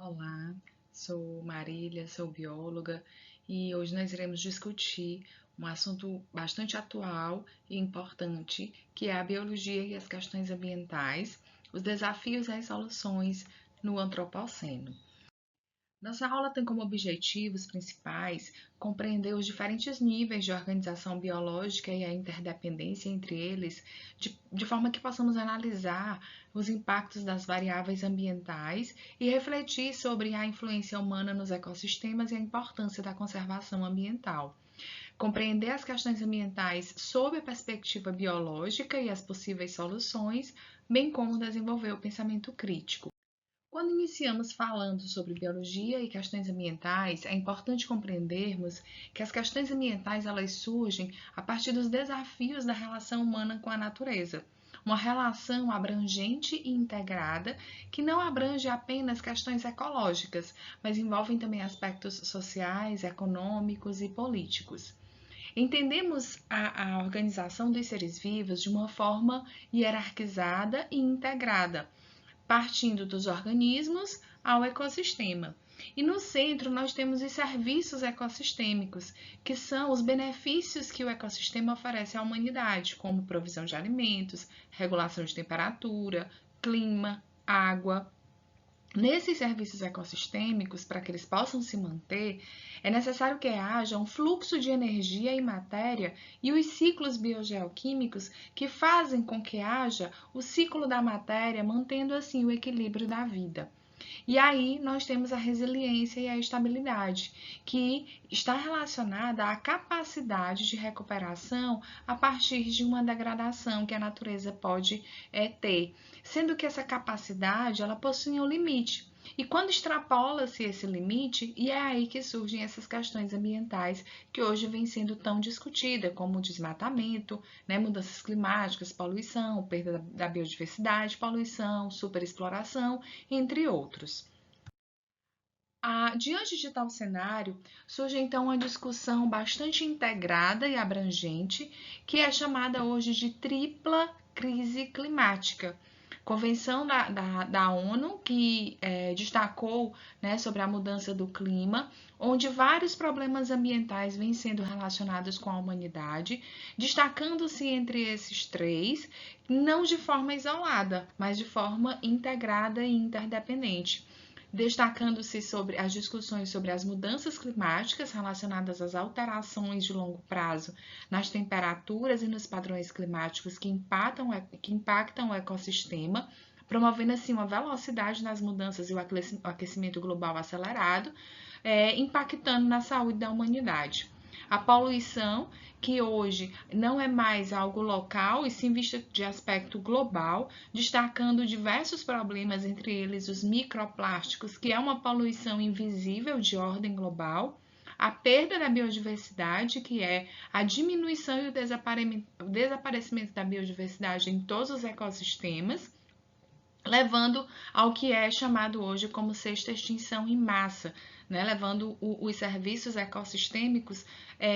Olá, sou Marília, sou bióloga e hoje nós iremos discutir um assunto bastante atual e importante, que é a biologia e as questões ambientais, os desafios e as soluções no antropoceno. Nossa aula tem como objetivos principais compreender os diferentes níveis de organização biológica e a interdependência entre eles, de forma que possamos analisar os impactos das variáveis ambientais e refletir sobre a influência humana nos ecossistemas e a importância da conservação ambiental. Compreender as questões ambientais sob a perspectiva biológica e as possíveis soluções, bem como desenvolver o pensamento crítico. Quando iniciamos falando sobre biologia e questões ambientais, é importante compreendermos que as questões ambientais elas surgem a partir dos desafios da relação humana com a natureza. Uma relação abrangente e integrada que não abrange apenas questões ecológicas, mas envolvem também aspectos sociais, econômicos e políticos. Entendemos a organização dos seres vivos de uma forma hierarquizada e integrada, partindo dos organismos ao ecossistema. E no centro nós temos os serviços ecossistêmicos, que são os benefícios que o ecossistema oferece à humanidade, como provisão de alimentos, regulação de temperatura, clima, água. Nesses serviços ecossistêmicos, para que eles possam se manter, é necessário que haja um fluxo de energia e matéria e os ciclos biogeoquímicos que fazem com que haja o ciclo da matéria, mantendo assim o equilíbrio da vida. E aí nós temos a resiliência e a estabilidade, que está relacionada à capacidade de recuperação a partir de uma degradação que a natureza pode ter, sendo que essa capacidade ela possui um limite. E quando extrapola-se esse limite, e é aí que surgem essas questões ambientais que hoje vêm sendo tão discutidas, como o desmatamento, né, mudanças climáticas, poluição, perda da biodiversidade, poluição, superexploração, entre outros. Diante de tal cenário, surge então uma discussão bastante integrada e abrangente, que é chamada hoje de tripla crise climática. Convenção da ONU, que destacou, né, sobre a mudança do clima, onde vários problemas ambientais vêm sendo relacionados com a humanidade, destacando-se entre esses três, não de forma isolada, mas de forma integrada e interdependente, destacando-se sobre as discussões sobre as mudanças climáticas relacionadas às alterações de longo prazo nas temperaturas e nos padrões climáticos que impactam o ecossistema, promovendo assim uma velocidade nas mudanças e o aquecimento global acelerado, impactando na saúde da humanidade. A poluição, que hoje não é mais algo local e sim vista de aspecto global, destacando diversos problemas, entre eles os microplásticos, que é uma poluição invisível de ordem global, a perda da biodiversidade, que é a diminuição e o desaparecimento da biodiversidade em todos os ecossistemas, levando ao que é chamado hoje como sexta extinção em massa, né, levando os serviços ecossistêmicos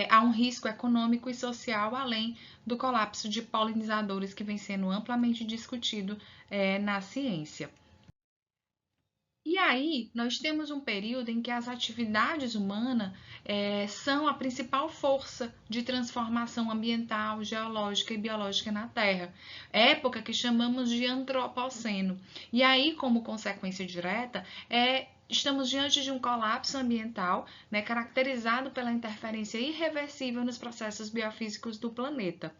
a um risco econômico e social, além do colapso de polinizadores que vem sendo amplamente discutido na ciência. E aí, nós temos um período em que as atividades humanas são a principal força de transformação ambiental, geológica e biológica na Terra. Época que chamamos de antropoceno. E aí, como consequência direta, estamos diante de um colapso ambiental, né, caracterizado pela interferência irreversível nos processos biofísicos do planeta.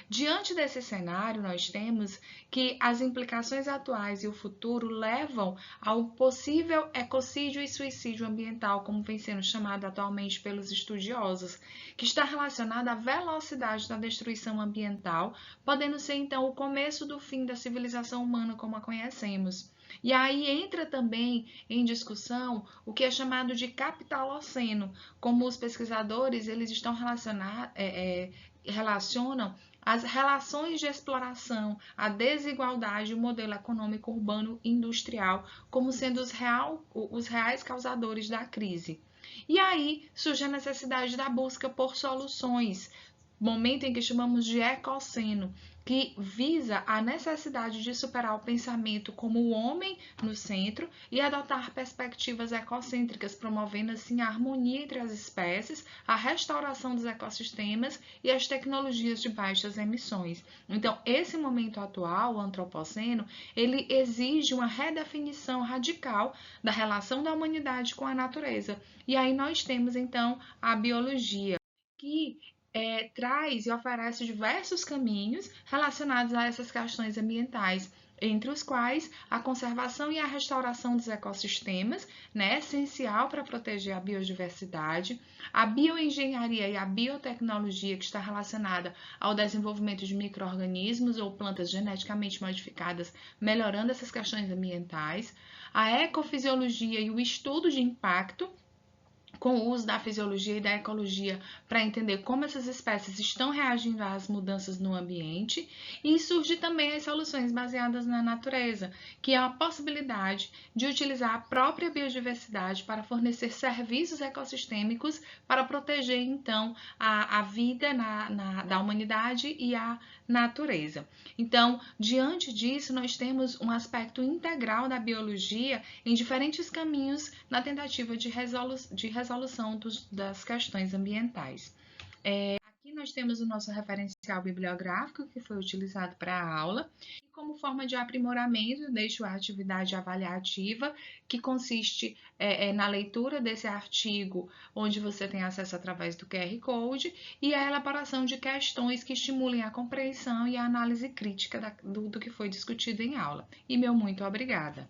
Diante desse cenário, nós temos que as implicações atuais e o futuro levam ao possível ecocídio e suicídio ambiental, como vem sendo chamado atualmente pelos estudiosos, que está relacionado à velocidade da destruição ambiental, podendo ser então o começo do fim da civilização humana como a conhecemos. E aí entra também em discussão o que é chamado de capitaloceno, como os pesquisadores eles estão relacionam as relações de exploração, a desigualdade e o modelo econômico urbano industrial como sendo os reais causadores da crise. E aí surge a necessidade da busca por soluções, momento em que chamamos de ecoceno, que visa a necessidade de superar o pensamento como o homem no centro e adotar perspectivas ecocêntricas, promovendo assim a harmonia entre as espécies, a restauração dos ecossistemas e as tecnologias de baixas emissões. Então, esse momento atual, o antropoceno, ele exige uma redefinição radical da relação da humanidade com a natureza. E aí nós temos então a biologia, que traz e oferece diversos caminhos relacionados a essas questões ambientais, entre os quais a conservação e a restauração dos ecossistemas, né, é essencial para proteger a biodiversidade, a bioengenharia e a biotecnologia, que está relacionada ao desenvolvimento de micro-organismos ou plantas geneticamente modificadas, melhorando essas questões ambientais, a ecofisiologia e o estudo de impacto, com o uso da fisiologia e da ecologia para entender como essas espécies estão reagindo às mudanças no ambiente, e surge também as soluções baseadas na natureza, que é a possibilidade de utilizar a própria biodiversidade para fornecer serviços ecossistêmicos para proteger então a vida da humanidade e a natureza. Então, diante disso, nós temos um aspecto integral da biologia em diferentes caminhos na tentativa de resolução das questões ambientais. Aqui nós temos o nosso referencial bibliográfico, que foi utilizado para a aula, e como forma de aprimoramento, deixo a atividade avaliativa, que consiste na leitura desse artigo, onde você tem acesso através do QR Code, e a elaboração de questões que estimulem a compreensão e a análise crítica do que foi discutido em aula. E meu muito obrigada!